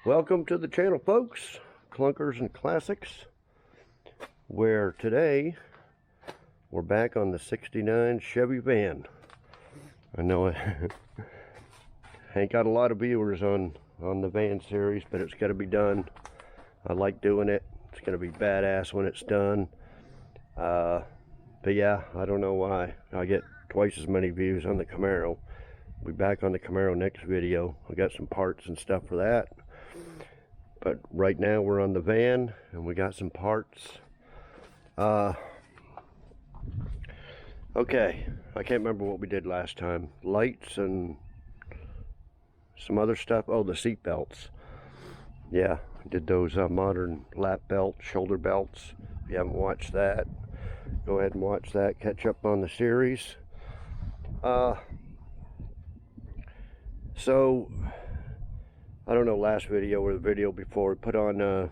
Welcome to the channel, folks. Clunkers and Classics, where today we're back on the '69 Chevy van. I know I ain't got a lot of viewers on the van series, but it's got to be done. I like doing it. It's going to be badass when it's done. But yeah, I don't know why I get twice as many views on the Camaro. We'll be back on the Camaro next video. I got some parts and stuff for that. But right now we're on the van and we got some parts. Okay, I can't remember what we did last time. Lights and some other stuff. Oh, the seat belts. Yeah, did those modern lap belts, shoulder belts. If you haven't watched that, go ahead and watch that. Catch up on the series. So I don't know, last video or the video before, we put on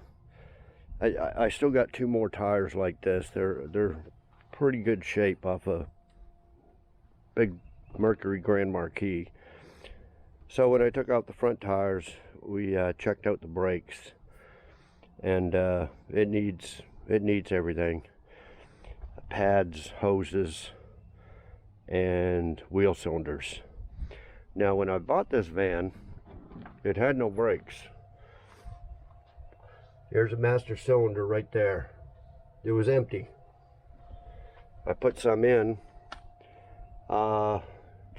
I still got two more tires like this. They're pretty good shape off a big Mercury Grand Marquis. So when I took out the front tires, we checked out the brakes, and it needs everything: pads, hoses, and wheel cylinders. Now when I bought this van, it had no brakes. Here's a master cylinder right there. It was empty. I put some in.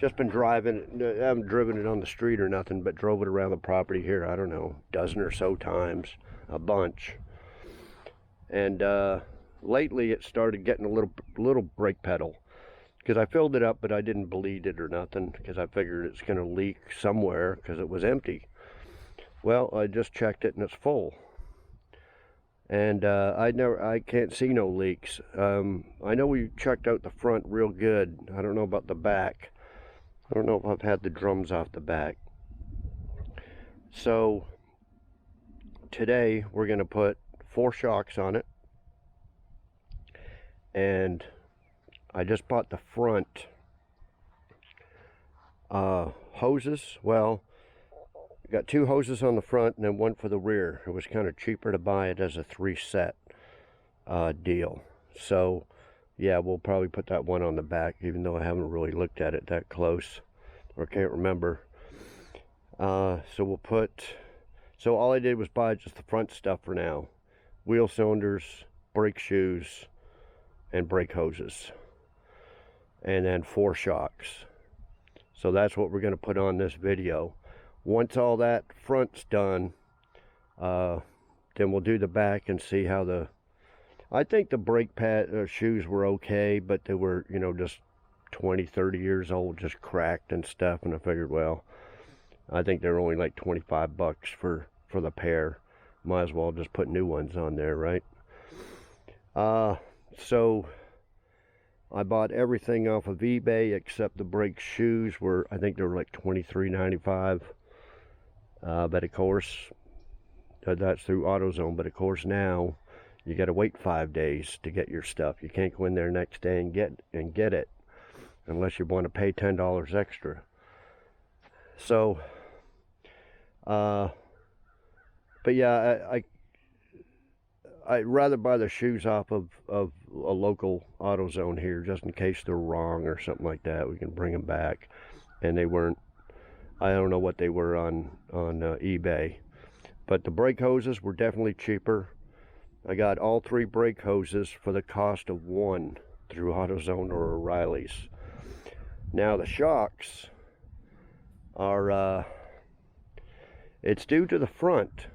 Just been driving it. I haven't driven it on the street or nothing, but drove it around the property here, I don't know, a dozen or so times, a bunch. And lately it started getting a little brake pedal, because I filled it up, but I didn't bleed it or nothing, because I figured it's going to leak somewhere because it was empty. Well, I just checked it and it's full. And I can't see no leaks. I know we checked out the front real good. I don't know about the back. I don't know if I've had the drums off the back. So today we're going to put 4 shocks on it. And I just bought the front hoses. Well, got 2 hoses on the front and then 1 for the rear. It was kind of cheaper to buy it as a 3-set deal. So yeah, we'll probably put that one on the back, even though I haven't really looked at it that close or can't remember. So all I did was buy just the front stuff for now: wheel cylinders, brake shoes, and brake hoses, and then 4 shocks. So that's what we're going to put on this video. Once all that front's done, then we'll do the back and see how I think the brake pad shoes were okay, but they were, you know, just 20-30 years old, just cracked and stuff. And I figured, well, I think they're only like 25 bucks for the pair. Might as well just put new ones on there, right? So I bought everything off of eBay except the brake shoes. I think they were like $23.95. But of course, that's through AutoZone. But of course now you got to wait 5 days to get your stuff. You can't go in there next day and get it unless you want to pay $10 extra. So, but yeah, I'd rather buy the shoes off of a local AutoZone here, just in case they're wrong or something like that. We can bring them back, and they weren't. I don't know what they were on eBay, but the brake hoses were definitely cheaper. I got all 3 brake hoses for the cost of 1 through AutoZone or O'Reilly's. Now the shocks are it's due to the front.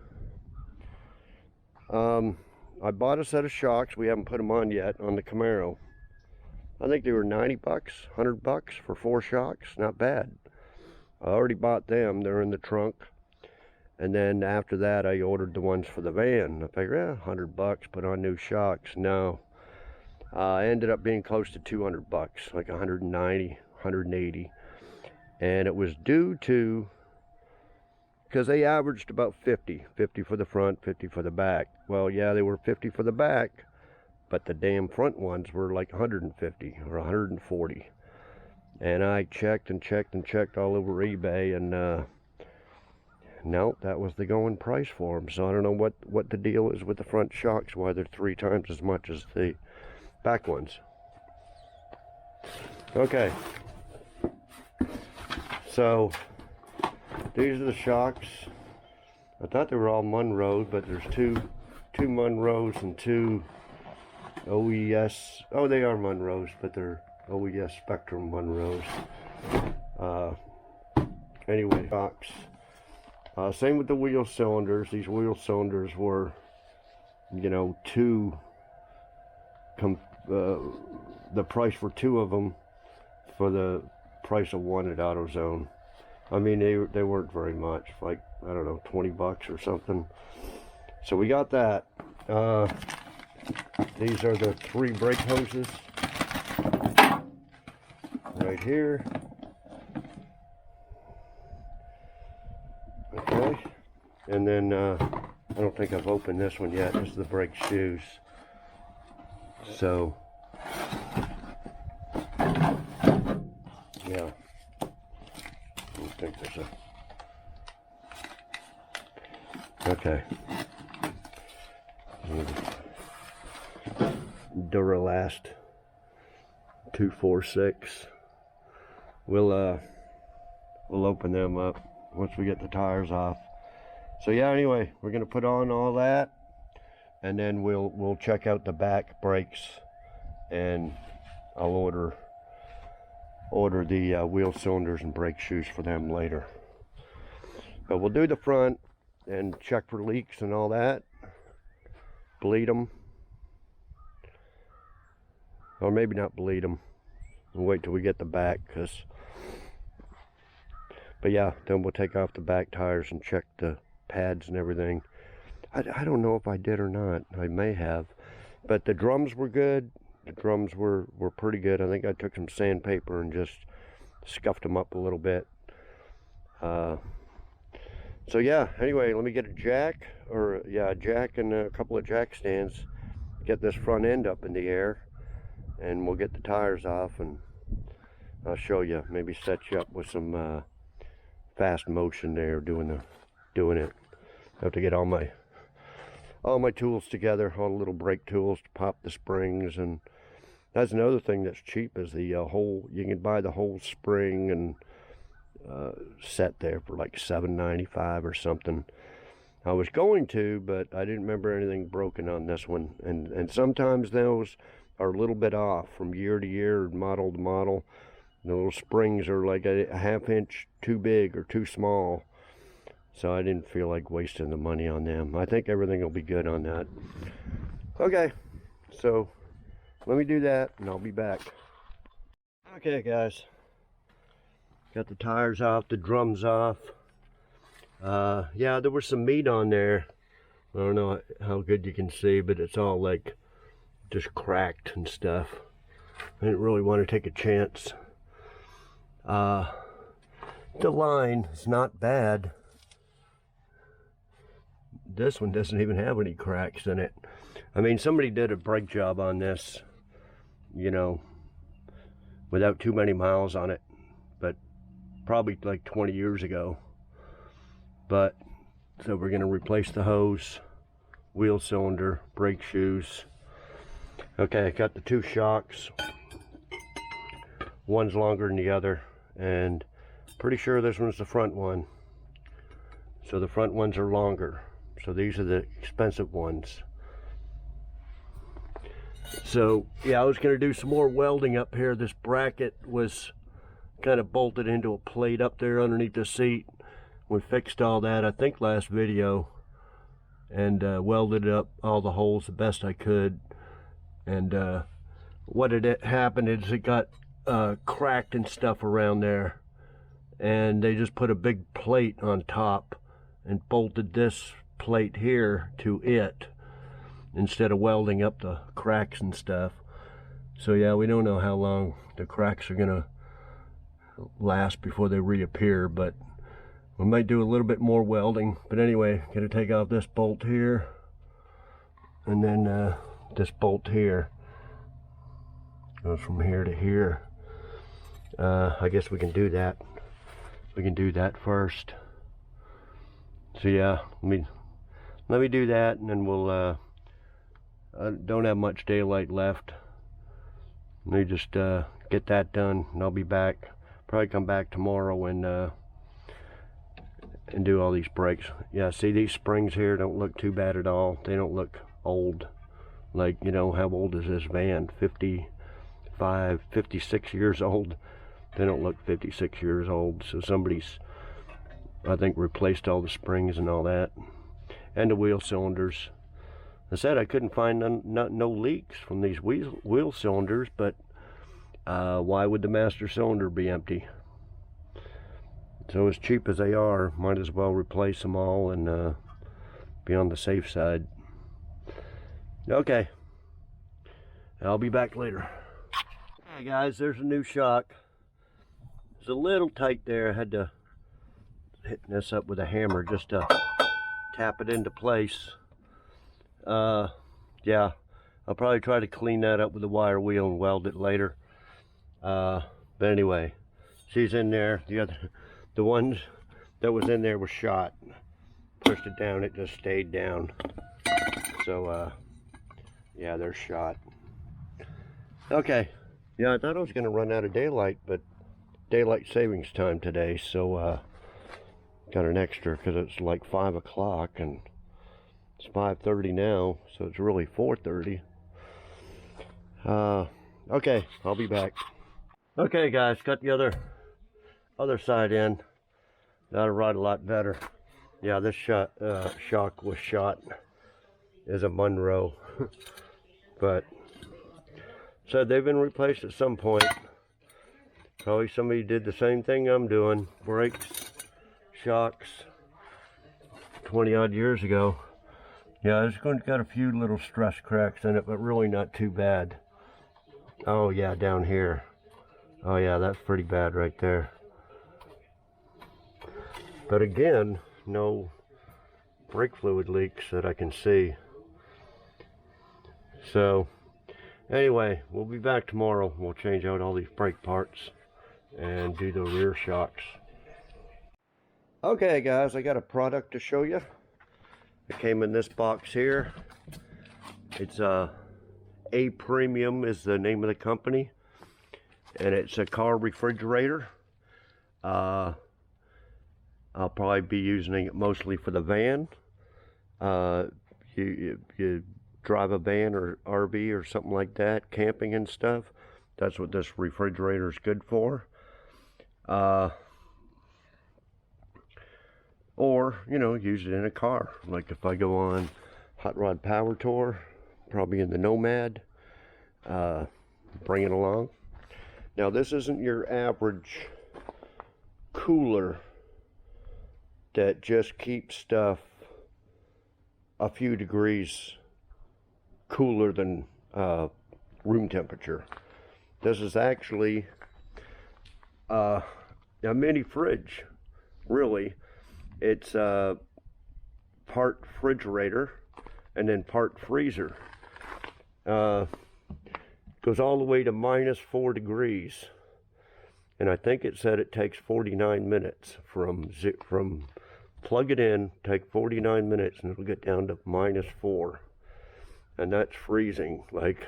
I bought a set of shocks. We haven't put them on yet on the Camaro. I think they were 90 bucks, 100 bucks for 4 shocks. Not bad. I already bought them. They're in the trunk. And then after that, I ordered the ones for the van. I figured, 100 bucks, put on new shocks. No. I ended up being close to 200 bucks, like 190, 180. And it was due to, because they averaged about 50 for the front, 50 for the back. Well, yeah, they were 50 for the back, but the damn front ones were like 150 or 140. And I checked and checked and checked all over eBay, and no, that was the going price for them. So I don't know what the deal is with the front shocks, why they're 3 times as much as the back ones. Okay, so these are the shocks. I thought they were all Monroe, but there's two Monroes and 2 OES. Oh, they are Monroes, but they're OES Spectrum Monroes. Anyway, shocks. Same with the wheel cylinders. These wheel cylinders were, you know, the price for 2 of them for the price of 1 at AutoZone. I mean, they weren't very much, like, I don't know, 20 bucks or something. So we got that. These are the 3 brake hoses right here. Okay, and then I don't think I've opened this one yet. This is the brake shoes. So yeah, I don't think there's a, okay, Duralast 246. We'll open them up once we get the tires off. So yeah, anyway, we're gonna put on all that, and then we'll check out the back brakes, and I'll order the wheel cylinders and brake shoes for them later. But we'll do the front and check for leaks and all that, bleed them, or maybe not bleed them, and wait till we get the back, but yeah, then we'll take off the back tires and check the pads and everything. I don't know if I did or not. I may have. But the drums were good. The drums were pretty good. I think I took some sandpaper and just scuffed them up a little bit. So yeah, anyway, let me get a jack, a jack and a couple of jack stands. Get this front end up in the air, and we'll get the tires off, and I'll show you, maybe set you up with some fast motion there doing it. I have to get all my tools together, all the little brake tools to pop the springs, and that's another thing that's cheap is the you can buy the whole spring and set there for like $7.95 or something. I was going to, but I didn't remember anything broken on this one, and sometimes those are a little bit off from year to year, model to model. The little springs are like a ½ inch too big or too small, so I didn't feel like wasting the money on them. I think everything will be good on that. Okay, so let me do that and I'll be back. Okay guys, got the tires off, the drums off. Yeah, there was some meat on there. I don't know how good you can see, but it's all like just cracked and stuff. I didn't really want to take a chance. The line is not bad. This one doesn't even have any cracks in it. I mean, somebody did a brake job on this, you know, without too many miles on it, but probably like 20 years ago. But so we're going to replace the hose, wheel cylinder, brake shoes. Okay, I got the 2 shocks. One's longer than the other, and pretty sure this one's the front one. So the front ones are longer. So these are the expensive ones. So yeah, I was going to do some more welding up here. This bracket was kind of bolted into a plate up there underneath the seat. We fixed all that, I think, last video, and welded up all the holes the best I could. And what had happened is it got cracked and stuff around there, and they just put a big plate on top and bolted this plate here to it instead of welding up the cracks and stuff. So yeah, we don't know how long the cracks are gonna last before they reappear, but we might do a little bit more welding. But anyway, gonna take off this bolt here, and then this bolt here goes from here to here. I guess we can do that. We can do that first. So yeah, let me do that, and then we'll I don't have much daylight left. Let me just get that done, and I'll be back. Probably come back tomorrow and do all these brakes. Yeah, see, these springs here don't look too bad at all. They don't look old. Like, you know, how old is this van? 55, 56 years old. They don't look 56 years old. So somebody's, I think, replaced all the springs and all that, and the wheel cylinders. I said I couldn't find no leaks from these wheel cylinders, but why would the master cylinder be empty? So as cheap as they are, might as well replace them all and be on the safe side. Okay, I'll be back later. Hey guys, there's a new shock. It's a little tight there. I had to hit this up with a hammer just to tap it into place. Yeah, I'll probably try to clean that up with a wire wheel and weld it later. But anyway, she's in there. The ones that was in there was shot. Pushed it down, it just stayed down. So yeah, they're shot. Okay, yeah, I thought I was gonna run out of daylight, but daylight savings time today, so got an extra because it's like 5 o'clock and it's 5:30 now, so it's really 4:30. Okay, I'll be back. Okay guys, got the other side in. That'll ride a lot better. Yeah, this shock was shot as a Monroe. But so they've been replaced at some point. Probably somebody did the same thing I'm doing. Brakes, shocks, 20 odd years ago. Yeah, it's got a few little stress cracks in it, but really not too bad. Oh yeah, down here. Oh yeah, that's pretty bad right there. But again, no brake fluid leaks that I can see. So anyway, we'll be back tomorrow. We'll change out all these brake parts and do the rear shocks. Okay guys, I got a product to show you. It came in this box here. It's A Premium is the name of the company, and it's a car refrigerator. I'll probably be using it mostly for the van. You drive a van or RV or something like that, camping and stuff. That's what this refrigerator is good for. Or, you know, use it in a car. Like if I go on hot rod power tour, probably in the Nomad, bring it along. Now this isn't your average cooler that just keeps stuff a few degrees cooler than room temperature. This is actually a mini fridge, really. It's part refrigerator and then part freezer. Goes all the way to -4 degrees, and I think it said it takes 49 minutes from plug it in, take 49 minutes, and it'll get down to -4, and that's freezing. Like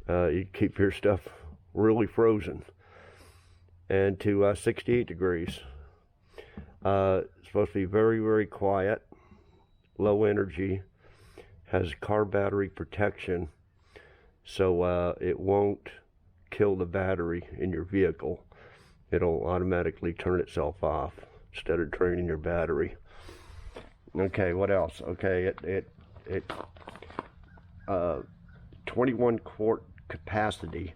you keep your stuff really frozen. And to 68 degrees. It's supposed to be very, very quiet, low energy, has car battery protection, so it won't kill the battery in your vehicle. It'll automatically turn itself off instead of draining your battery. Okay, what else? Okay, it 21 quart capacity.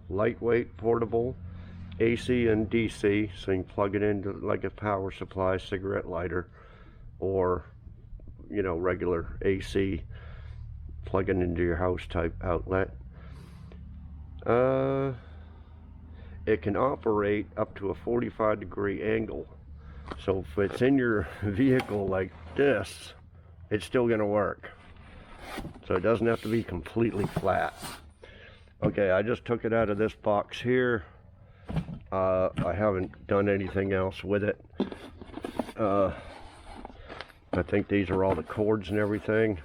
Lightweight, portable, AC and DC, so you can plug it into like a power supply, cigarette lighter, or, you know, regular AC, plug it into your house type outlet. It can operate up to a 45-degree angle, so if it's in your vehicle like this, it's still going to work. So it doesn't have to be completely flat. Okay, I just took it out of this box here, I haven't done anything else with it. I think these are all the cords and everything.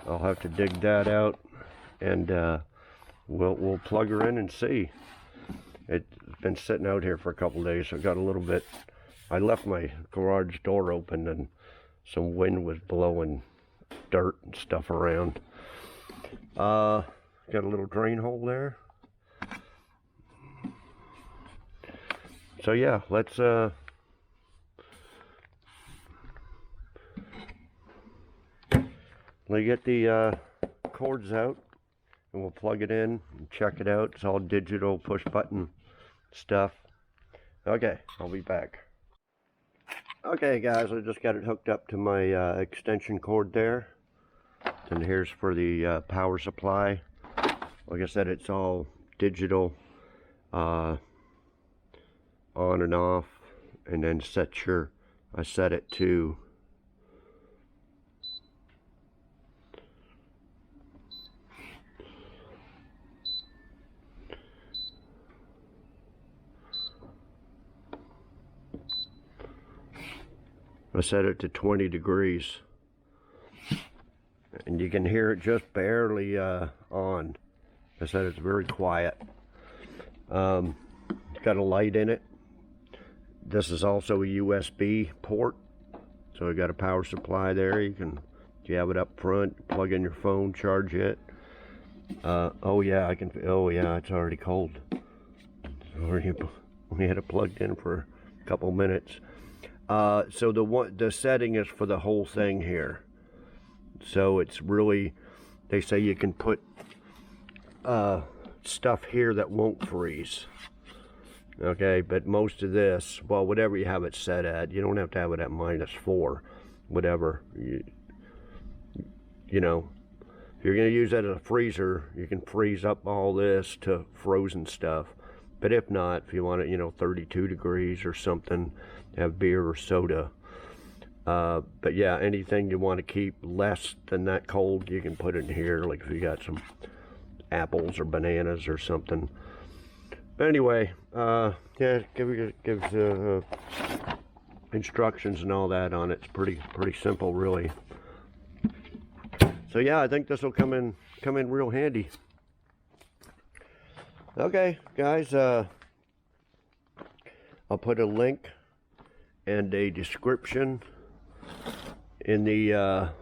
I'll have to dig that out, and we'll plug her in and see. It's been sitting out here for a couple days, so I got a little bit. I left my garage door open, and some wind was blowing dirt and stuff around. Got a little drain hole there. So yeah, let's get the cords out, and we'll plug it in and check it out. It's all digital push button stuff. Okay, I'll be back. Okay guys, I just got it hooked up to my extension cord there, and here's for the power supply. Like I said, it's all digital, on and off, and then I set it to I set it to 20 degrees, and you can hear it just barely on. I said it's very quiet. It's got a light in it. This is also a USB port, so we got a power supply there. You have it up front, plug in your phone, charge it. Oh yeah, oh yeah, it's already cold. We had it plugged in for a couple minutes. So the setting is for the whole thing here. So it's really, they say you can put stuff here that won't freeze. Okay, but most of this, well, whatever you have it set at, you don't have to have it at -4, whatever. You know, if you're going to use that as a freezer, you can freeze up all this to frozen stuff. But if not, if you want it, 32 degrees or something, have beer or soda. But yeah, anything you want to keep less than that cold, you can put it in here, like if you got some apples or bananas or something. But anyway, yeah, gives instructions and all that on it. It's pretty simple, really. So yeah, I think this will come in real handy. Okay, guys, I'll put a link and a description in the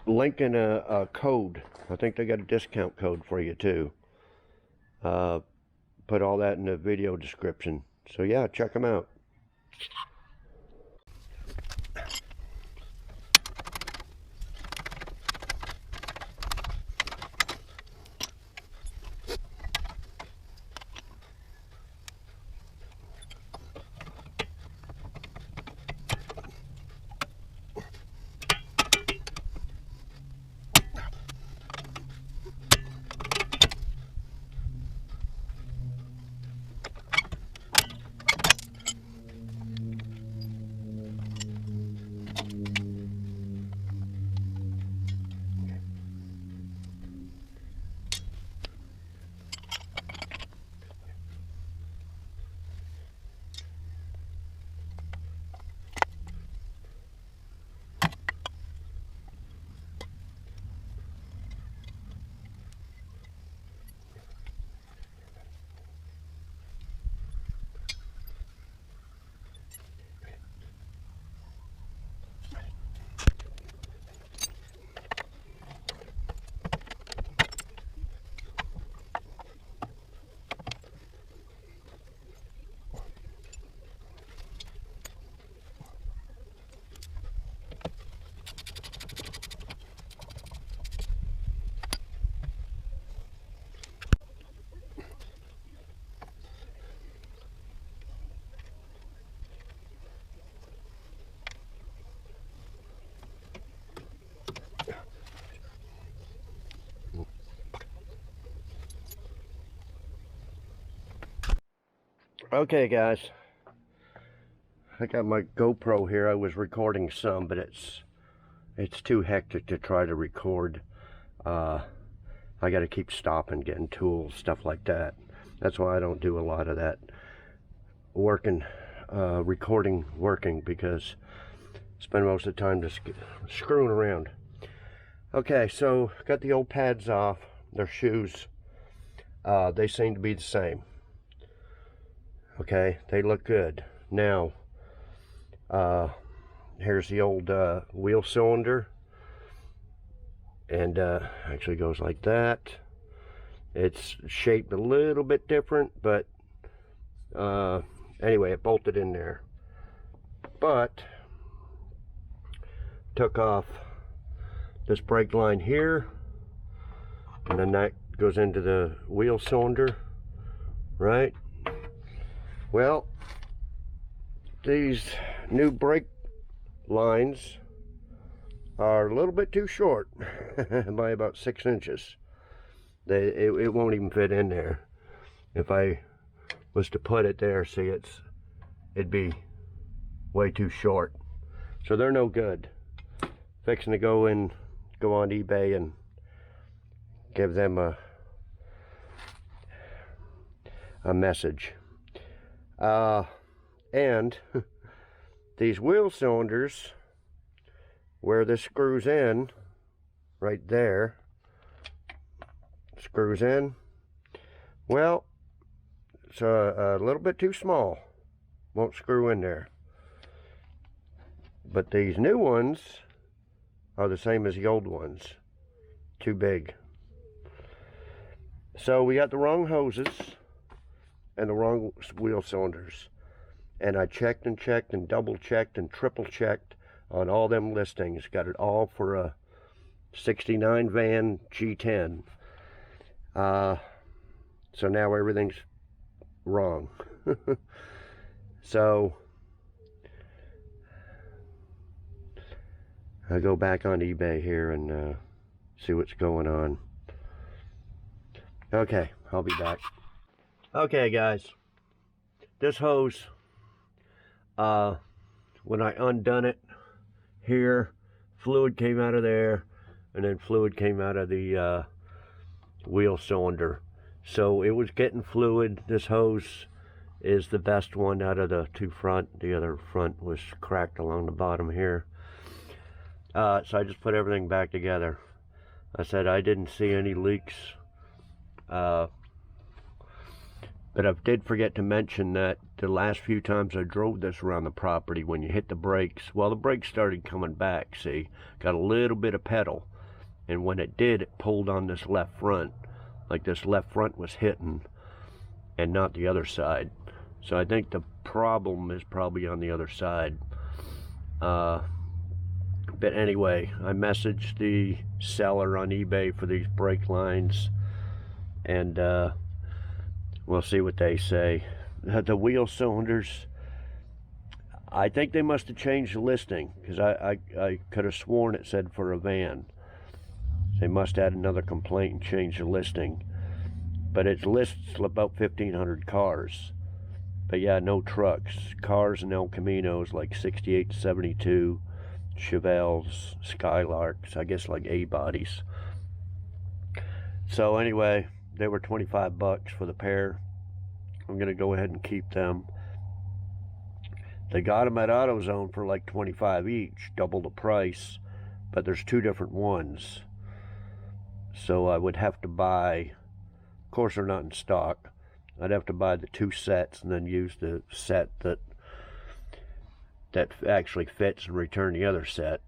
link and a code. I think they got a discount code for you too. Put all that in the video description. So yeah, check them out. Okay guys, I got my GoPro here. I was recording some, but it's too hectic to try to record I got to keep stopping, getting tools, stuff like that. That's why I don't do a lot of that recording working, because I spend most of the time just screwing around. Okay, so got the old pads off. Their shoes, they seem to be the same. Okay, they look good. Now, here's the old wheel cylinder, and actually goes like that. It's shaped a little bit different, but anyway, it bolted in there. But took off this brake line here, and then that goes into the wheel cylinder, right? Well, these new brake lines are a little bit too short by about 6 inches. It won't even fit in there. If I was to put it there, see, it'd be way too short. So they're no good. Fixing to go on eBay and give them a message. And these wheel cylinders, where this screws in, right there, screws in, well, it's a little bit too small. Won't screw in there. But these new ones are the same as the old ones. Too big. So we got the wrong hoses and the wrong wheel cylinders. And I checked and checked and double checked and triple checked on all them listings. Got it all for a 69 van G10. So now everything's wrong. So I go back on eBay here and see what's going on. Okay, I'll be back. Okay, guys, this hose, when I undone it here, fluid came out of there, and then fluid came out of the wheel cylinder. So it was getting fluid. This hose is the best one out of the two front. The other front was cracked along the bottom here. So I just put everything back together. I said I didn't see any leaks. But I did forget to mention that the last few times I drove this around the property, when you hit the brakes, well, the brakes started coming back, see? Got a little bit of pedal. And when it did, it pulled on this left front. Like this left front was hitting and not the other side. So I think the problem is probably on the other side. But anyway, I messaged the seller on eBay for these brake lines, and we'll see what they say. The wheel cylinders, I think they must have changed the listing, because I could have sworn it said for a van. They must have had another complaint and changed the listing. But it lists about 1,500 cars. But yeah, no trucks. Cars and El Caminos like 68 to 72, Chevelles, Skylarks, I guess like A-bodies. So anyway, they were 25 bucks for the pair. I'm gonna go ahead and keep them. They got them at AutoZone for like 25 each, double the price, but there's two different ones. So I would have to buy, of course they're not in stock, I'd have to buy the two sets and then use the set that actually fits and return the other set.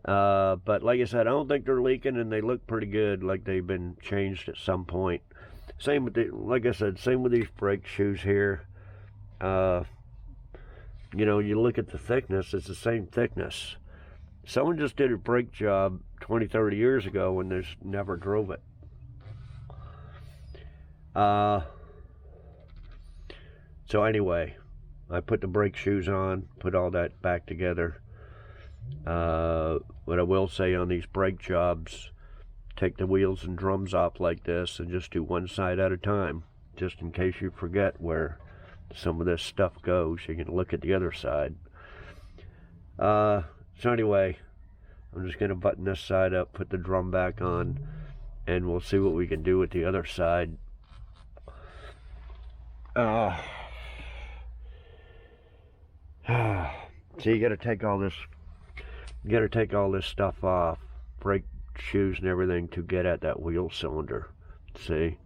But like I said, I don't think they're leaking, and they look pretty good, like they've been changed at some point. Same with the, like I said, same with these brake shoes here. You know, you look at the thickness, it's the same thickness. Someone just did a brake job 20, 30 years ago and just never drove it. So anyway, I put the brake shoes on, put all that back together. What I will say on these brake jobs, take the wheels and drums off like this and just do one side at a time, just in case you forget where some of this stuff goes. You can look at the other side. So anyway, I'm just going to button this side up, put the drum back on, and we'll see what we can do with the other side. So you got to take all this. You got to take all this stuff off, brake shoes and everything, to get at that wheel cylinder. See,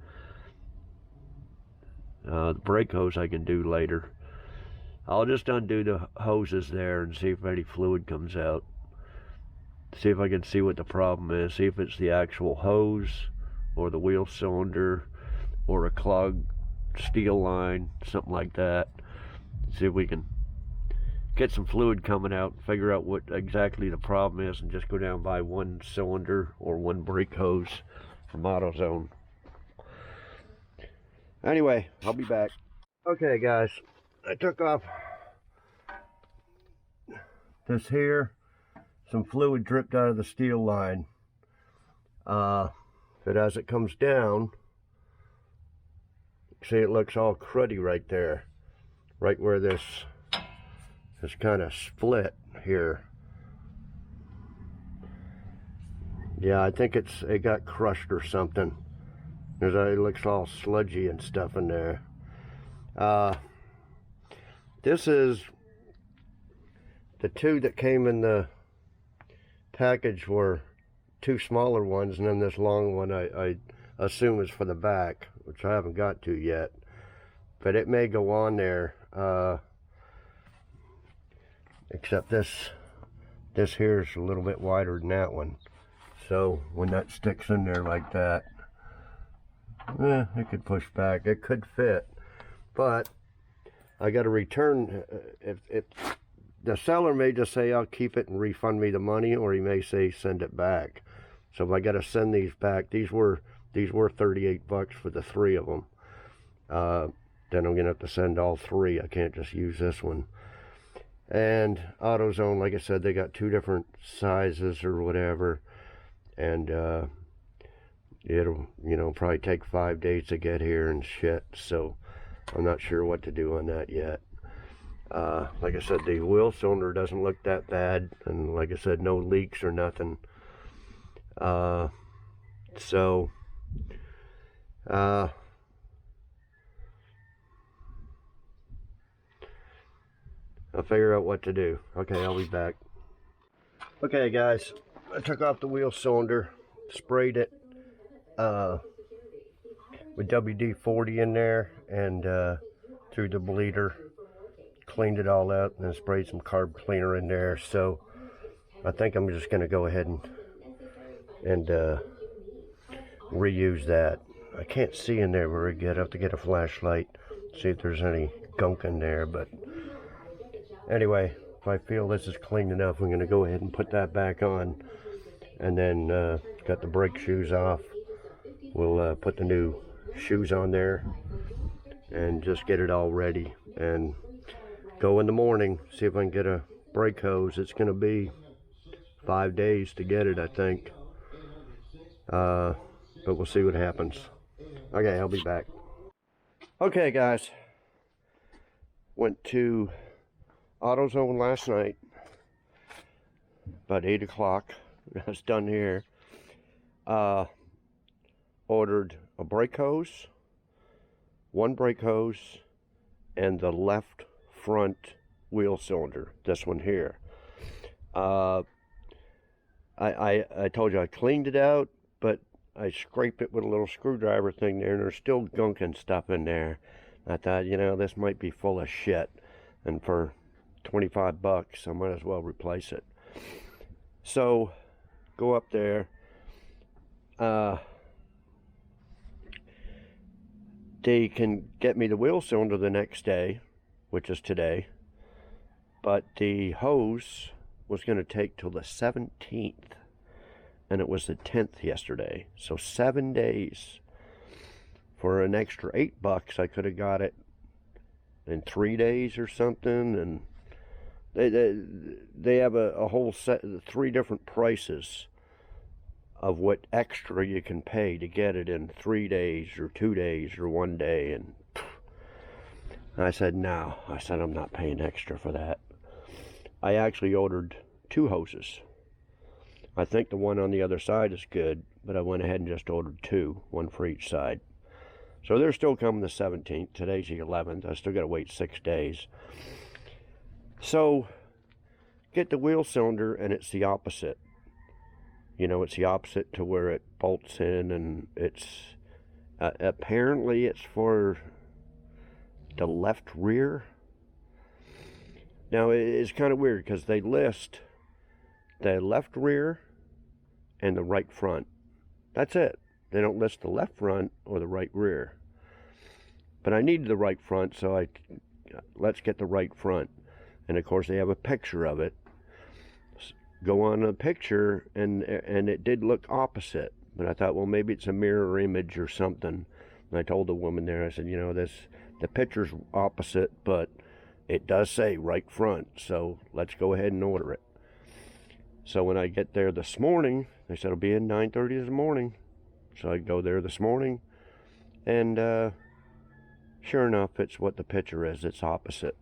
the brake hose I can do later. I'll just undo the hoses there and see if any fluid comes out. See if I can see what the problem is. See if it's the actual hose or the wheel cylinder or a clogged steel line, something like that. See if we can get some fluid coming out, figure out what exactly the problem is, and just go down and buy one cylinder or one brake hose from AutoZone. Anyway, I'll be back. Okay guys, I took off this here. Some fluid dripped out of the steel line. But as it comes down, see, it looks all cruddy right there, right where this kind of split here. Yeah, I think it got crushed or something, because it looks all sludgy and stuff in there. This is the two that came in the package were two smaller ones, and then this long one I assume is for the back, which I haven't got to yet, but it may go on there. Except this here is a little bit wider than that one, so when that sticks in there like that, it could push back. It could fit, but I got to return. If the seller may just say I'll keep it and refund me the money, or he may say send it back. So if I got to send these back, these were $38 for the three of them. Then I'm gonna have to send all three. I can't just use this one. And AutoZone, like I said, they got two different sizes or whatever, and it'll, you know, probably take 5 days to get here and shit. So I'm not sure what to do on that yet. Like I said, the wheel cylinder doesn't look that bad, and like I said, no leaks or nothing. So I'll figure out what to do. Okay, I'll be back. Okay guys, I took off the wheel cylinder, sprayed it with WD-40 in there, and through the bleeder, cleaned it all out, and then sprayed some carb cleaner in there. So I think I'm just going to go ahead and reuse that. I can't see in there very good. I have to get a flashlight, see if there's any gunk in there. But anyway, if I feel this is clean enough, I'm going to go ahead and put that back on, and then got the brake shoes off. We'll put the new shoes on there and just get it all ready, and go in the morning, see if I can get a brake hose. It's going to be 5 days to get it, I think. But we'll see what happens. Okay, I'll be back. Okay, guys. Went to AutoZone last night, about 8 o'clock. I was done here. Ordered a brake hose, one brake hose, and the left front wheel cylinder, this one here. I told you I cleaned it out, but I scraped it with a little screwdriver thing there, and there's still gunk and stuff in there. I thought, you know, this might be full of shit, and for 25 bucks I might as well replace it. So go up there. They can get me the wheel cylinder the next day, which is today, but the hose was going to take till the 17th, and it was the 10th yesterday. So 7 days. For an extra $8, I could have got it in 3 days or something. And they have a whole set of 3 different prices of what extra you can pay to get it in 3 days or 2 days or 1 day. And I said, no. I said, I'm not paying extra for that. I actually ordered 2 hoses. I think the one on the other side is good. but I went ahead and just ordered 2, one for each side. So they're still coming the 17th. Today's the 11th. I still got to wait 6 days. So get the wheel cylinder, and it's the opposite. You know, it's the opposite to where it bolts in, and it's apparently it's for the left rear. Now it's kind of weird because they list the left rear and the right front. That's it. They don't list the left front or the right rear. But I need the right front, so let's get the right front. And of course they have a picture of it. Go on the picture, and it did look opposite. But I thought, well, maybe it's a mirror image or something. And I told the woman there, I said, you know, the picture's opposite, but it does say right front, so let's go ahead and order it. So when I get there this morning, they said it'll be in 9:30 this morning. So I go there this morning, and sure enough, it's what the picture is. It's opposite.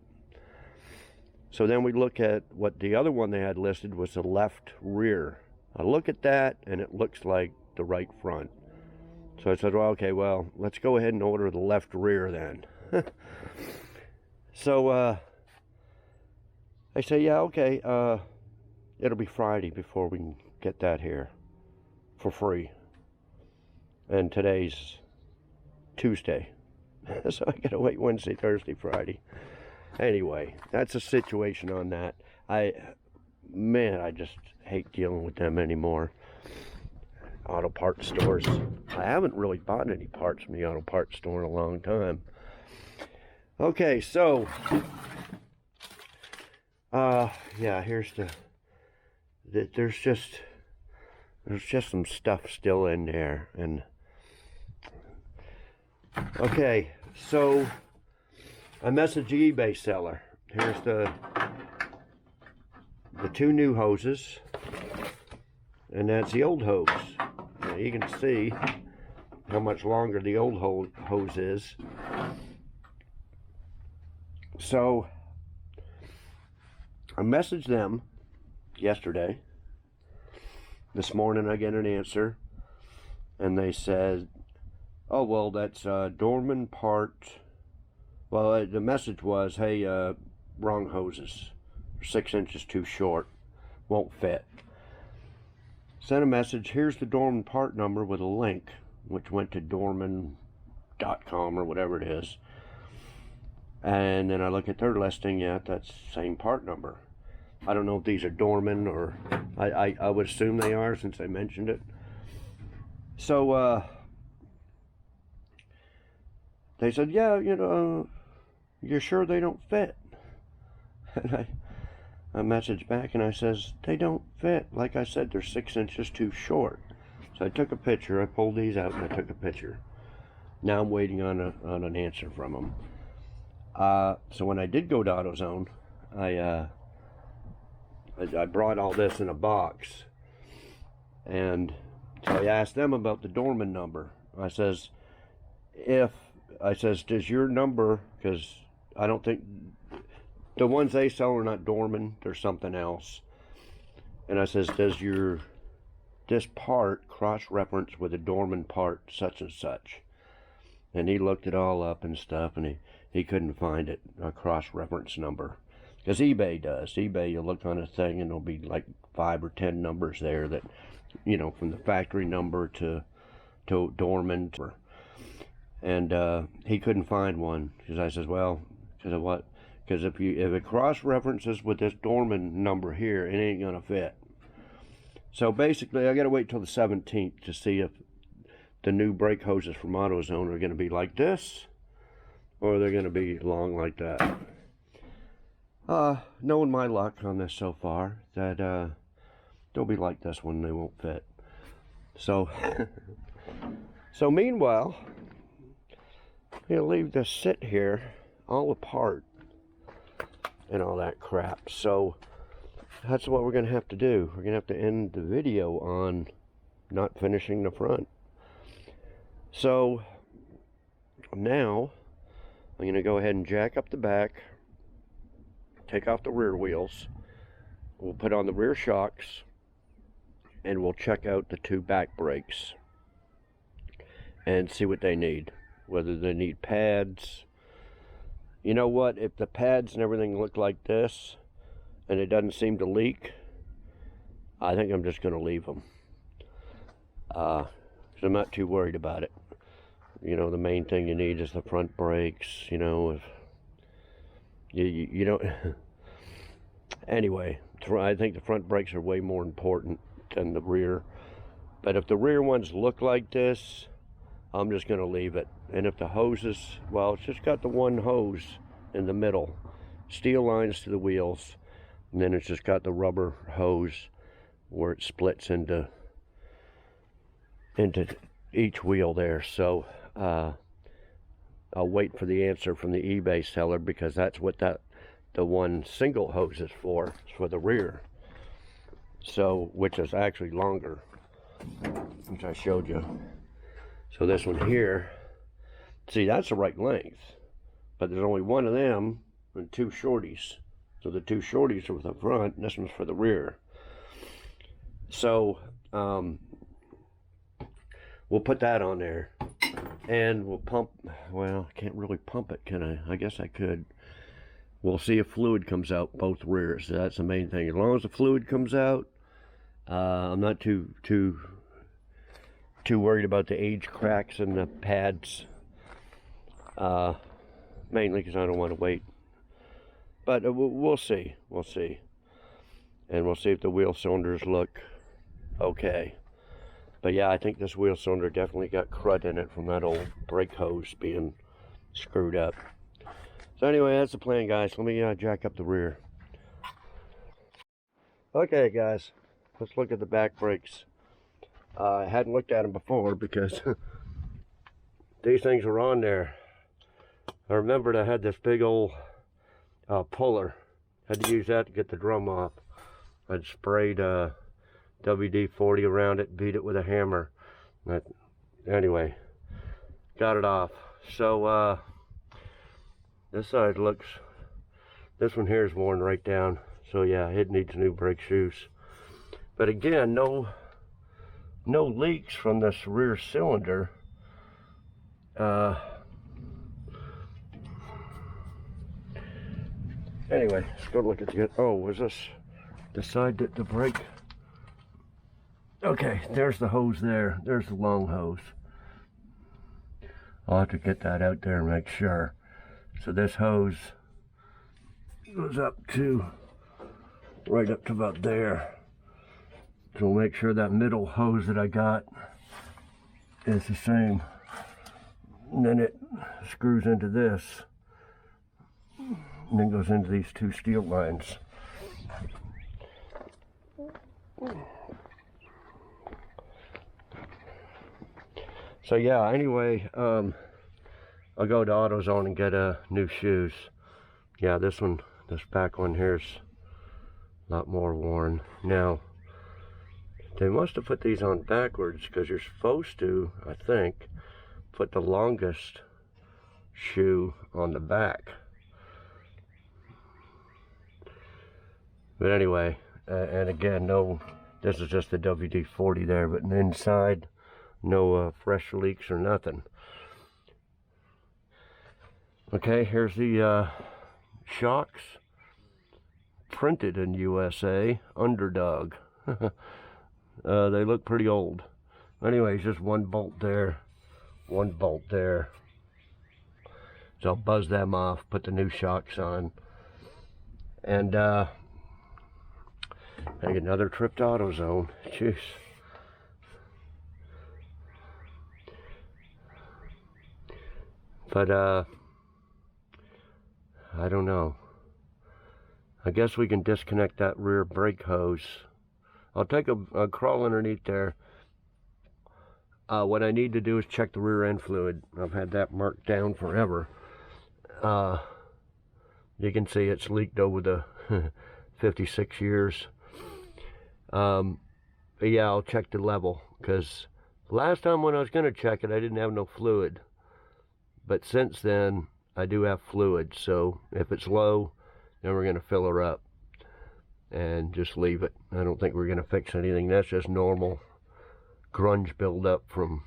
So then we look at what the other one they had listed was the left rear. I look at that, and it looks like the right front. So I said, well, okay, well, let's go ahead and order the left rear then. So I say, yeah, okay, it'll be Friday before we can get that here for free. And today's Tuesday. So I gotta wait Wednesday, Thursday, Friday. Anyway, that's the situation on that. Man, I just hate dealing with them anymore. Auto parts stores. I haven't really bought any parts from the auto parts store in a long time. Okay, so yeah, here's there's just some stuff still in there. And okay, so I messaged the eBay seller. Here's the 2 new hoses, and that's the old hose. Now you can see how much longer the old hose is. So I messaged them yesterday. This morning I get an answer, and they said, oh, well, that's Dorman part. Well, the message was, hey, wrong hoses. 6 inches too short. Won't fit. Sent a message, here's the Dorman part number with a link, which went to dorman.com or whatever it is. And then I look at their listing, yeah, that's the same part number. I don't know if these are Dorman, or I would assume they are since they mentioned it. So they said, yeah, you know, you're sure they don't fit? And I messaged back and I says, they don't fit. Like I said, they're 6 inches too short. So I took a picture. I pulled these out and I took a picture. Now I'm waiting on an answer from them. So when I did go to AutoZone, I brought all this in a box, and so I asked them about the Dorman number. I says, does your number, because I don't think the ones they sell are not Dorman, they're something else. And I says, does this part cross-reference with a Dorman part such and such? And he looked it all up and stuff, and he couldn't find it, a cross-reference number. Because eBay does. eBay, you look on a thing and there'll be like 5 or 10 numbers there that, you know, from the factory number to Dorman. And he couldn't find one. Because I says, well, because of what? Because if it cross-references with this Dorman number here, it ain't going to fit. So basically, I got to wait till the 17th to see if the new brake hoses from AutoZone are going to be like this, or they're going to be long like that. Knowing my luck on this so far, that they'll be like this one, they won't fit. So, so meanwhile, I'm going to leave this sit here all apart and all that crap. So that's what we're going to have to do. We're going to have to end the video on not finishing the front. So now I'm going to go ahead and jack up the back, take off the rear wheels. We'll put on the rear shocks, and we'll check out the 2 back brakes and see what they need, whether they need pads. You know what, if the pads and everything look like this and it doesn't seem to leak, I think I'm just going to leave them, because I'm not too worried about it. You know, the main thing you need is the front brakes. You know, if you don't anyway, I think the front brakes are way more important than the rear. But if the rear ones look like this, I'm just going to leave it. And if the hoses, well, it's just got the one hose in the middle, steel lines to the wheels, and then it's just got the rubber hose where it splits into each wheel there. So I'll wait for the answer from the eBay seller, because that's what the one single hose is for. It's for the rear. So, which is actually longer, which I showed you. So this one here, see, that's the right length, but there's only one of them and 2 shorties. So the 2 shorties are for the front, and this one's for the rear. So we'll put that on there, and we'll pump. Well, I can't really pump it, can I? I guess I could. We'll see if fluid comes out both rears. So that's the main thing. As long as the fluid comes out, I'm not too worried about the age cracks in the pads. Mainly because I don't want to wait. But we'll see. We'll see. And we'll see if the wheel cylinders look okay. But yeah, I think this wheel cylinder definitely got crud in it from that old brake hose being screwed up. So anyway, that's the plan, guys. Let me jack up the rear. Okay, guys, let's look at the back brakes. I hadn't looked at them before because these things were on there. I remembered I had this big old puller. Had to use that to get the drum off. I'd sprayed WD-40 around it, beat it with a hammer. Anyway, got it off. So this side looks, this one here is worn right down. So yeah, it needs new brake shoes. But again, no leaks from this rear cylinder. Anyway, let's go look at the, oh, was this the side that the brake? Okay, there's the hose there. There's the long hose. I'll have to get that out there and make sure. So this hose goes up to, right up to about there. So we'll make sure that middle hose that I got is the same. And then it screws into this, and then goes into these 2 steel lines. So yeah, anyway, I'll go to AutoZone and get new shoes. Yeah, this back one here's a lot more worn. Now, they must have put these on backwards, because you're supposed to, I think, put the longest shoe on the back. But anyway, and again, no, this is just the WD-40 there, but inside, no fresh leaks or nothing. Okay, here's the shocks, printed in USA, Underdog. They look pretty old. Anyways, just one bolt there, one bolt there. So I'll buzz them off, put the new shocks on, and take another trip to AutoZone. Jeez. But I don't know. I guess we can disconnect that rear brake hose. I'll take a crawl underneath there. What I need to do is check the rear end fluid. I've had that marked down forever. You can see it's leaked over the 56 years. But yeah, I'll check the level, because last time when I was going to check it, I didn't have no fluid. But since then, I do have fluid. So if it's low, then we're going to fill her up. and just leave it. I don't think we're going to fix anything. That's just normal grunge buildup from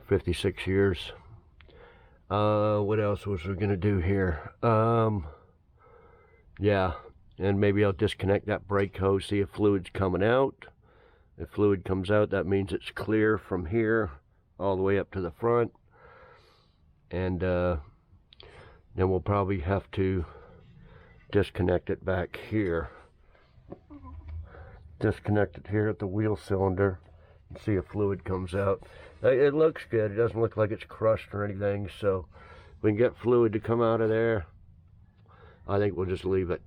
56 years. What else was we going to do here? Yeah, and maybe I'll disconnect that brake hose, see if fluid's coming out. If fluid comes out, that means it's clear from here all the way up to the front. And then we'll probably have to disconnect it back here. Disconnect it here at the wheel cylinder and see if fluid comes out. It looks good. It doesn't look like it's crushed or anything, so if we can get fluid to come out of there, I think we'll just leave it.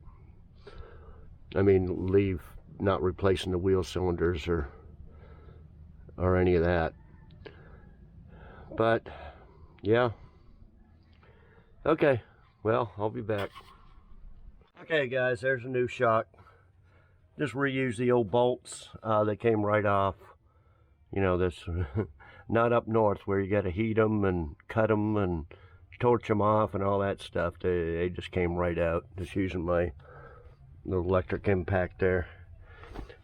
I mean, leave, not replacing the wheel cylinders or any of that. But yeah, okay, well, I'll be back. Okay guys, there's a new shock. Just reuse the old bolts. They came right off. You know, this not up north where you got to heat them and cut them and torch them off and all that stuff. They just came right out, just using my little electric impact there.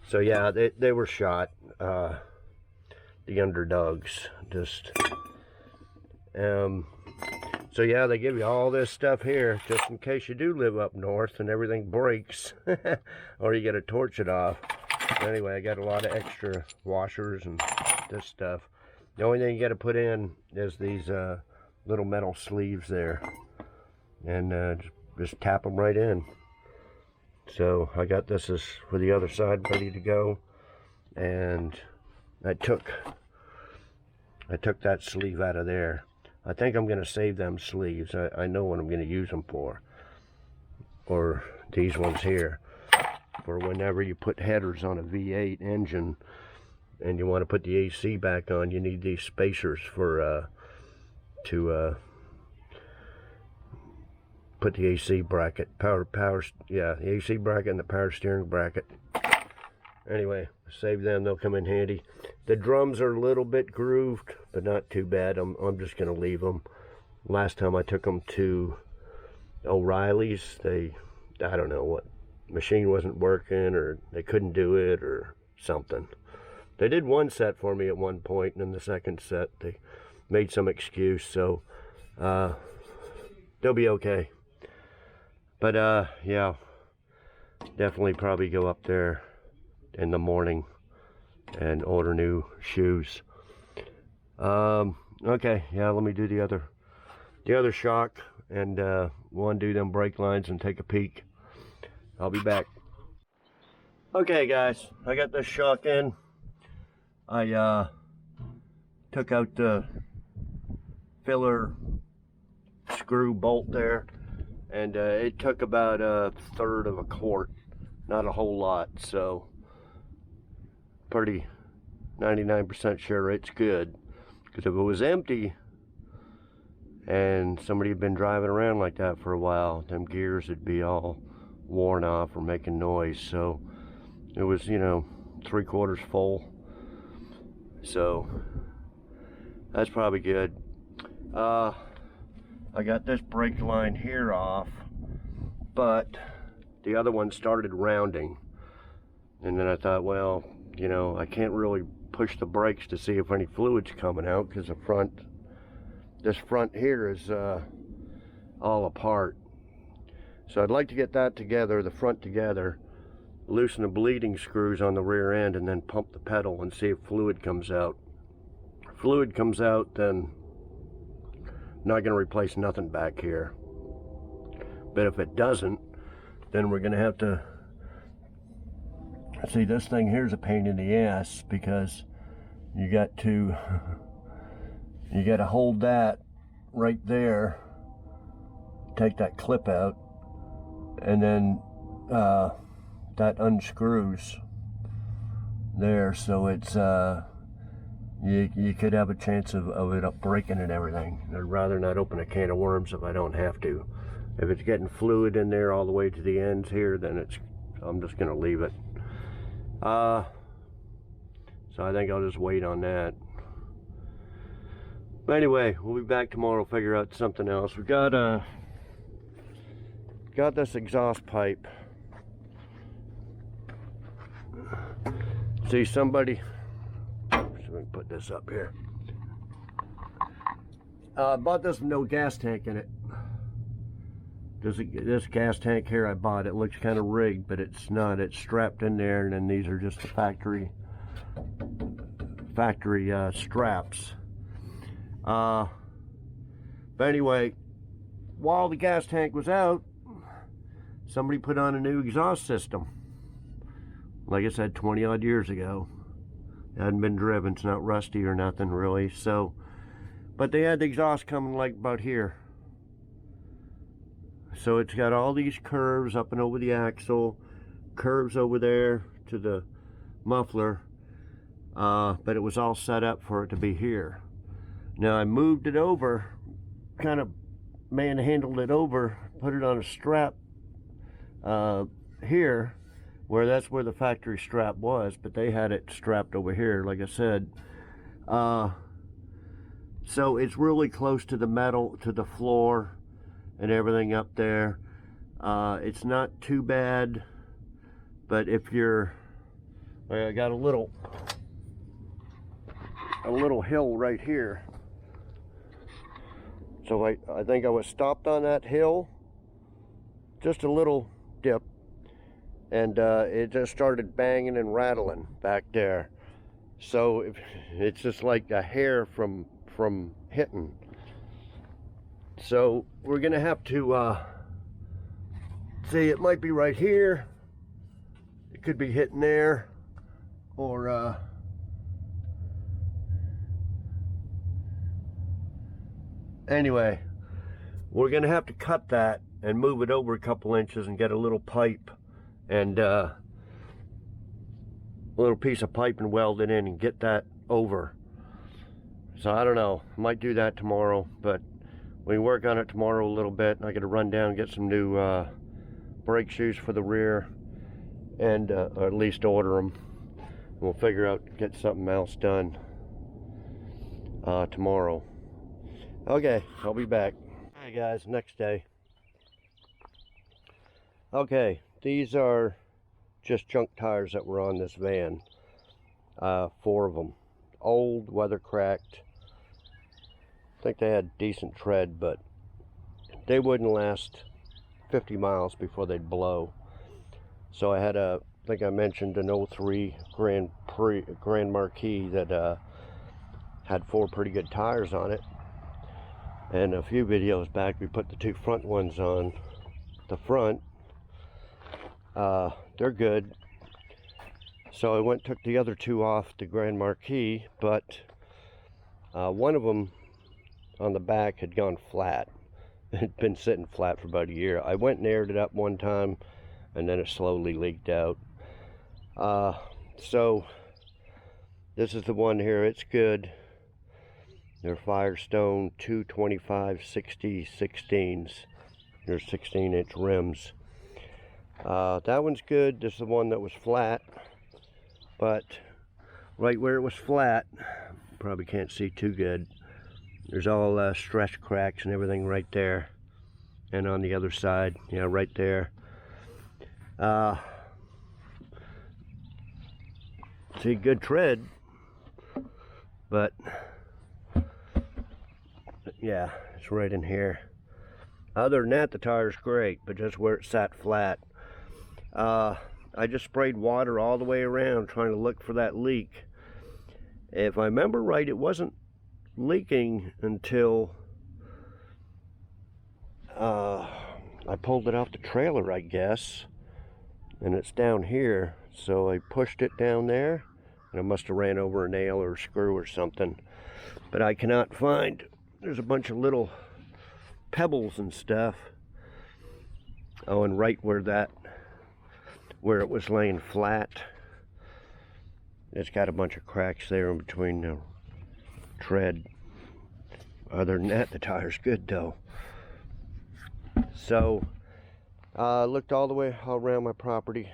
So yeah, they were shot. The underdogs, just so yeah, they give you all this stuff here just in case you do live up north and everything breaks or you got to torch it off. Anyway, I got a lot of extra washers and this stuff. The only thing you got to put in is these little metal sleeves there, and just tap them right in. So I got this as for the other side ready to go, and I took that sleeve out of there. I think I'm going to save them sleeves. I know what I'm going to use them for. Or these ones here. For whenever you put headers on a V8 engine and you want to put the AC back on, you need these spacers for to put the AC bracket, the AC bracket and the power steering bracket. Anyway, save them, they'll come in handy. The drums are a little bit grooved, but not too bad. I'm just going to leave them. Last time I took them to O'Reilly's, I don't know what, machine wasn't working, or they couldn't do it, or something. They did one set for me at one point, and then the second set, they made some excuse, so they'll be okay. But yeah, definitely probably go up there in the morning and order new shoes. Okay, yeah, let me do the other shock and we'll undo them brake lines and take a peek. I'll be back. Okay guys, I got this shock in. I took out the filler screw bolt there, and it took about 1/3 of a quart, not a whole lot, so pretty 99% sure it's good. Because if it was empty and somebody had been driving around like that for a while, them gears would be all worn off or making noise. So it was, you know, 3/4 full, so that's probably good. I got this brake line here off, but the other one started rounding, and then I thought, well, you know, I can't really push the brakes to see if any fluid's coming out because this front here is all apart. So I'd like to get that together, the front together, loosen the bleeding screws on the rear end, and then pump the pedal and see if fluid comes out. If fluid comes out, then I'm not going to replace nothing back here. But if it doesn't, then we're going to have to, see, this thing here's a pain in the ass, because you got to hold that right there, take that clip out, and then that unscrews there, so it's you could have a chance of it breaking and everything. I'd rather not open a can of worms if I don't have to. If it's getting fluid in there all the way to the ends here, then I'm just gonna leave it. So I think I'll just wait on that. But anyway, we'll be back tomorrow, figure out something else. We got this exhaust pipe See, somebody, let me put this up here. I bought this with no gas tank in it. This gas tank here I bought, it looks kind of rigged, but it's not. It's strapped in there, and then these are just the factory straps. But anyway, while the gas tank was out, somebody put on a new exhaust system. Like I said, 20 odd years ago. It hadn't been driven, it's not rusty or nothing really. So, but they had the exhaust coming like about here. So it's got all these curves up and over the axle, curves over there to the muffler, but it was all set up for it to be here. Now I moved it over, kind of manhandled it over, put it on a strap here, where that's where the factory strap was, but they had it strapped over here, like I said. So it's really close to the metal, to the floor and everything up there. It's not too bad, but if you're, I got a little hill right here. So I think I was stopped on that hill, just a little dip, and it just started banging and rattling back there. So it's just like a hair from hitting. So we're gonna have to see, it might be right here, it could be hitting there, or anyway, we're gonna have to cut that and move it over a couple inches and get a little pipe and a little piece of pipe and weld it in and get that over. So I don't know, might do that tomorrow, but we work on it tomorrow a little bit. I gotta run down and get some new brake shoes for the rear, and or at least order them. We'll figure out, get something else done tomorrow. Okay, I'll be back. Hi guys, next day. Okay, these are just junk tires that were on this van. 4 of them. Old, weather cracked. I think they had decent tread, but they wouldn't last 50 miles before they'd blow. So I had I think I mentioned an 03 Grand Marquis that had 4 pretty good tires on it. And a few videos back, we put the 2 front ones on the front. They're good. So I went and took the other 2 off the Grand Marquis, but one of them on the back had gone flat. It had been sitting flat for about a year. I went and aired it up one time, and then it slowly leaked out. So this is the one here. It's good. They're Firestone 225/60/16s. They're 16-inch rims. That one's good. This is the one that was flat, but right where it was flat, you probably can't see too good. There's all stretch cracks and everything right there, and on the other side, yeah, right there. See, good tread, but yeah, it's right in here. Other than that, the tire's great, but just where it sat flat. I just sprayed water all the way around trying to look for that leak. If I remember right, it wasn't leaking until I pulled it off the trailer, I guess, and it's down here. So I pushed it down there, and I must have ran over a nail or a screw or something, but I cannot find. There's a bunch of little pebbles and stuff. Oh, and right where it was laying flat, it's got a bunch of cracks there in between the tread. Other than that, the tire's good though. So I looked all the way around my property,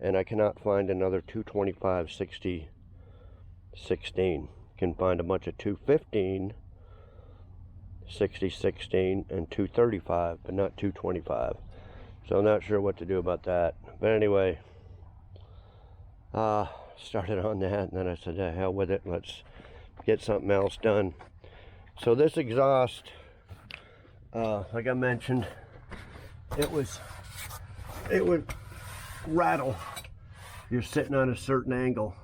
and I cannot find another 225/60/16. Can find a bunch of 215/60/16 and 235, but not 225. So I'm not sure what to do about that. But anyway, started on that, and then I said, the hell with it, let's get something else done. So this exhaust, like I mentioned, it would rattle. You're sitting on a certain angle.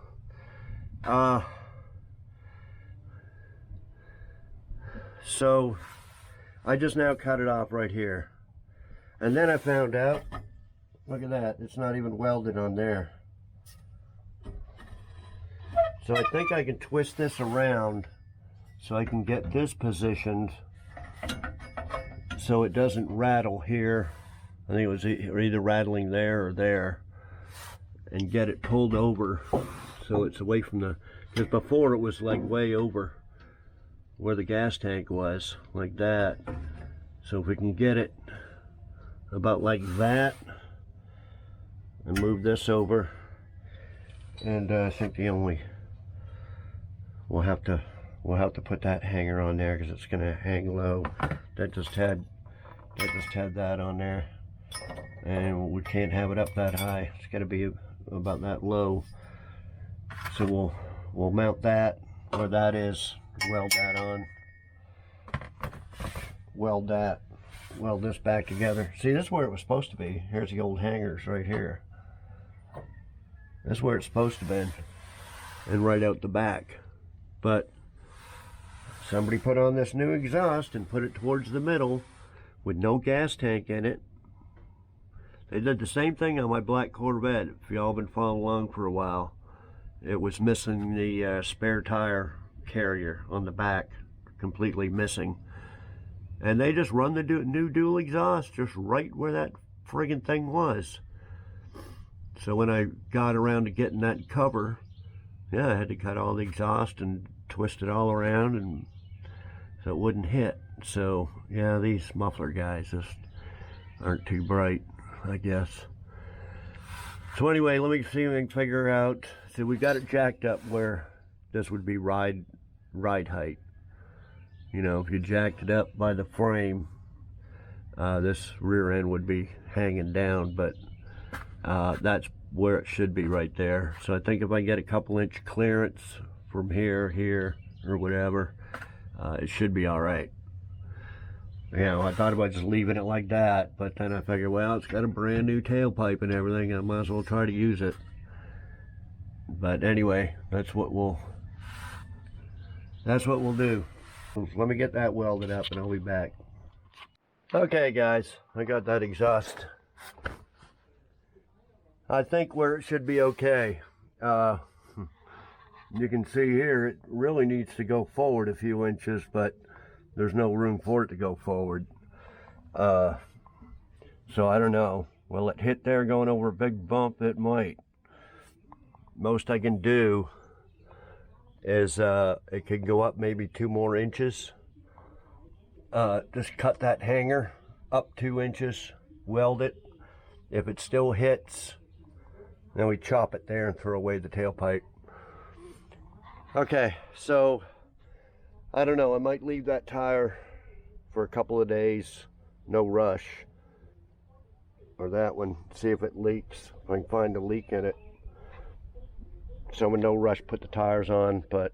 So I just now cut it off right here. And then I found out, look at that, it's not even welded on there. So I think I can twist this around so I can get this positioned so it doesn't rattle here. I think it was either rattling there or there, and get it pulled over so it's away from the, because before it was like way over where the gas tank was, like that. So if we can get it about like that and move this over, and I think we'll have to put that hanger on there because it's gonna hang low. That just had that on there, and we can't have it up that high. It's got to be about that low. So we'll mount that where that is, weld that on, weld this back together. See, this is where it was supposed to be. Here's the old hangers right here. This is where it's supposed to be, and right out the back. But somebody put on this new exhaust and put it towards the middle with no gas tank in it. They did the same thing on my black Corvette. If y'all been following along for a while, it was missing the spare tire carrier on the back, completely missing. And they just run the new dual exhaust just right where that friggin' thing was. So when I got around to getting that cover, yeah, I had to cut all the exhaust and twist it all around, and so it wouldn't hit. So yeah, these muffler guys just aren't too bright, I guess. So anyway, let me see if I can figure out. So we got it jacked up where this would be ride height. You know, if you jacked it up by the frame, this rear end would be hanging down, but that's where it should be, right there. So I think if I get a couple inch clearance from here, or whatever, it should be all right. You know, I thought about just leaving it like that, but then I figured, well, it's got a brand new tailpipe and everything, I might as well try to use it. But anyway, that's what we'll do. So let me get that welded up and I'll be back. Okay guys, I got that exhaust, I think, where it should be okay. You can see here it really needs to go forward a few inches, but there's no room for it to go forward. So I don't know, will it hit there going over a big bump? It might. Most I can do is it could go up maybe 2 more inches. Just cut that hanger up 2 inches, weld it. If it still hits, then we chop it there and throw away the tailpipe. Okay, so I don't know, I might leave that tire for a couple of days, no rush. Or that one, see if it leaks, if I can find a leak in it. So with no rush, put the tires on, but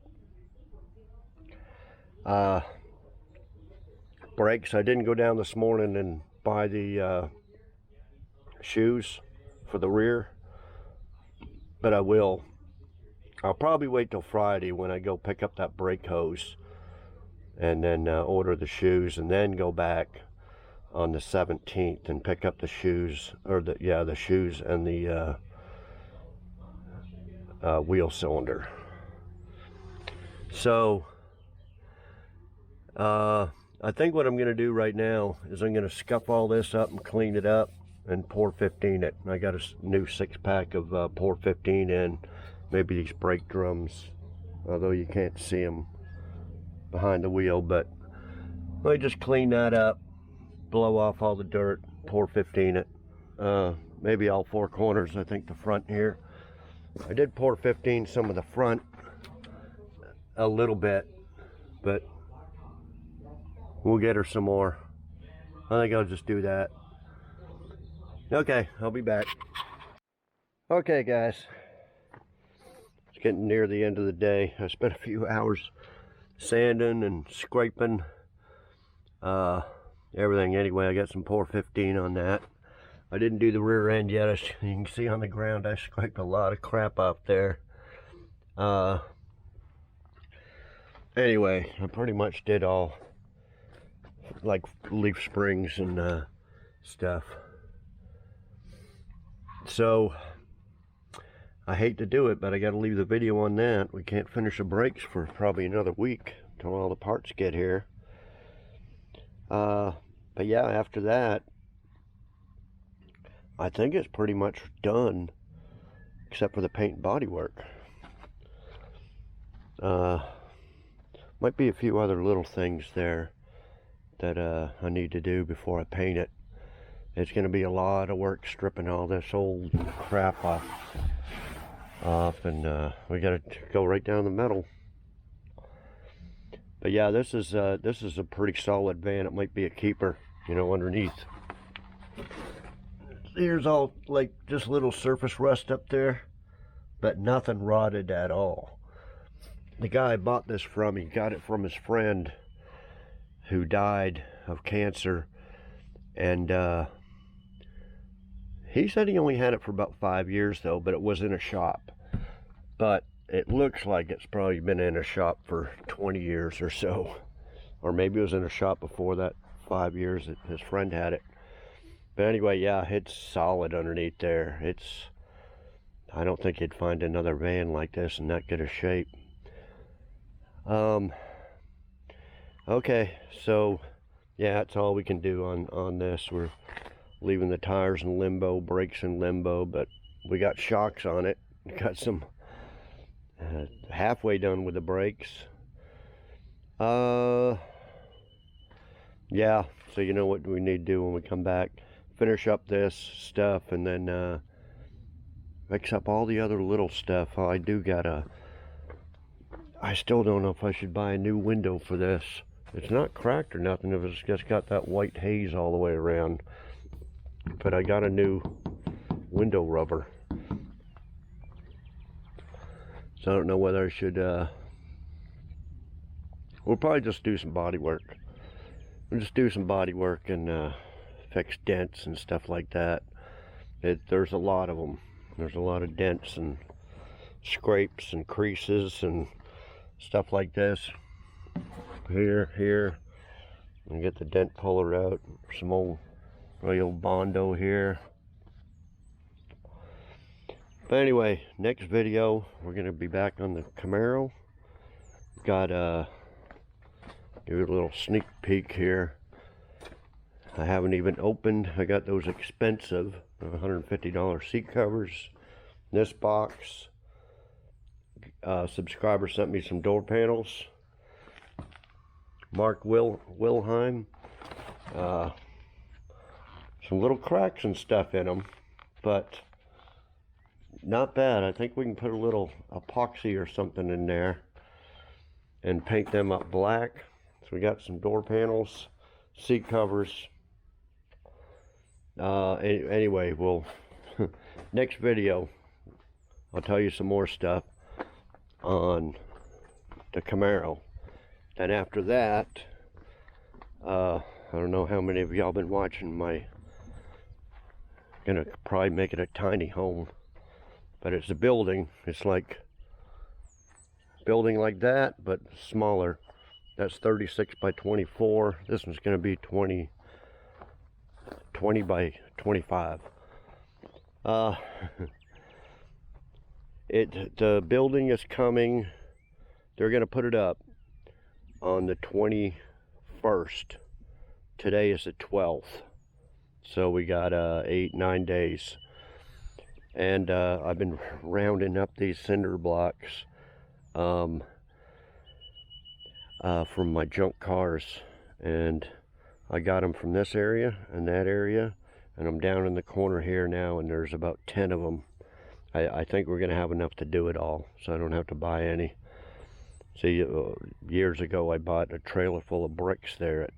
brakes, I didn't go down this morning and buy the shoes for the rear, but I will. I'll probably wait till Friday when I go pick up that brake hose, and then order the shoes, and then go back on the 17th and pick up the shoes, or the shoes and the wheel cylinder. So I think what I'm going to do right now is I'm going to scuff all this up and clean it up and pour 15 it. I got a new 6-pack of pour 15 in. Maybe these brake drums, although you can't see them behind the wheel, but let me just clean that up, blow off all the dirt, pour 15 it. Maybe all 4 corners, I think the front here. I did pour 15 some of the front a little bit, but we'll get her some more. I think I'll just do that. Okay, I'll be back. Okay guys, getting near the end of the day. I spent a few hours sanding and scraping everything. Anyway, I got some 415 on that. I didn't do the rear end yet. As you can see on the ground, I scraped a lot of crap off there. Anyway, I pretty much did all, like leaf springs and stuff. So I hate to do it, but I got to leave the video on that. We can't finish the brakes for probably another week until all the parts get here. But yeah, after that, I think it's pretty much done, except for the paint and body work. Might be a few other little things there that I need to do before I paint it. It's going to be a lot of work stripping all this old crap off, and we got to go right down the middle. But yeah, this is a pretty solid van. It might be a keeper, you know, underneath. Here's all like just little surface rust up there, but nothing rotted at all. The guy I bought this from, he got it from his friend who died of cancer, and he said he only had it for about 5 years though, but it was in a shop. But it looks like it's probably been in a shop for 20 years or so, or maybe it was in a shop before that 5 years that his friend had it. But anyway, yeah, it's solid underneath there. I don't think you'd find another van like this in that good a shape. Okay, so yeah, that's all we can do on this. We're leaving the tires in limbo, brakes in limbo, but we got shocks on it. Got some halfway done with the brakes. Yeah, so you know what we need to do when we come back. Finish up this stuff and then fix up all the other little stuff. Oh, I still don't know if I should buy a new window for this. It's not cracked or nothing, if it's just got that white haze all the way around. But I got a new window rubber. So I don't know whether I should, we'll probably just do some body work. We'll just do some body work and fix dents and stuff like that. There's a lot of them. There's a lot of dents and scrapes and creases and stuff like this. Here, and get the dent puller out. Some really old Bondo here. But anyway, next video we're gonna be back on the Camaro. Got give it a little sneak peek here. I haven't even opened. I got those expensive $150 seat covers. This box. Subscriber sent me some door panels. Mark Wilhelm. Some little cracks and stuff in them, but not bad. I think we can put a little epoxy or something in there and paint them up black. So we got some door panels, seat covers. Anyway, we'll next video I'll tell you some more stuff on the Camaro. Then after that, I don't know how many of y'all been watching gonna probably make it a tiny home, but it's a building. It's like building like that, but smaller. That's 36 by 24. This one's gonna be 20 by 25. The building is coming. They're gonna put it up on the 21st. Today is the 12th. So we got 8-9 days. And I've been rounding up these cinder blocks from my junk cars. And I got them from this area and that area. And I'm down in the corner here now, and there's about 10 of them. I think we're going to have enough to do it all, so I don't have to buy any. See, years ago I bought a trailer full of bricks there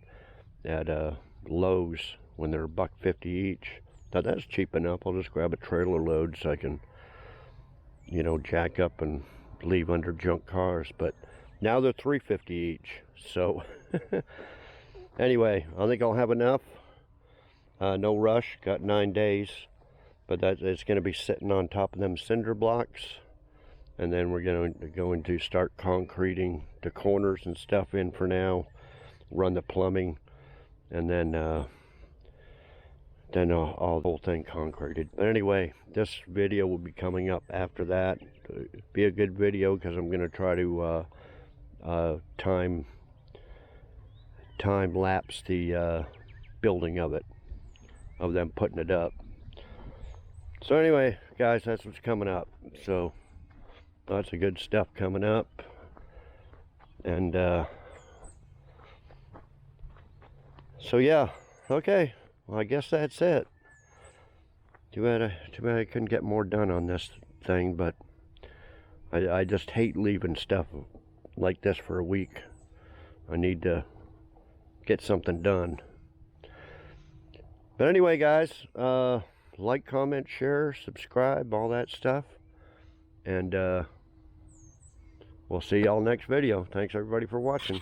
at Lowe's when they're $1.50 each. Now that's cheap enough. I'll just grab a trailer load so I can, you know, jack up and leave under junk cars, but now they're $3.50 each. So anyway, I think I'll have enough. No rush, got 9 days, but it's going to be sitting on top of them cinder blocks, and then we're going to start concreting the corners and stuff in for now, run the plumbing, and then all the whole thing concreted. But anyway, this video will be coming up after that. It'll be a good video because I'm going to try to time lapse the building of it, of them putting it up. So anyway, guys, that's what's coming up. So lots of good stuff coming up, and so yeah, okay. Well, I guess that's it. Too bad I couldn't get more done on this thing, but I just hate leaving stuff like this for a week. I need to get something done. But anyway, guys, like, comment, share, subscribe, all that stuff. And we'll see y'all next video. Thanks everybody for watching.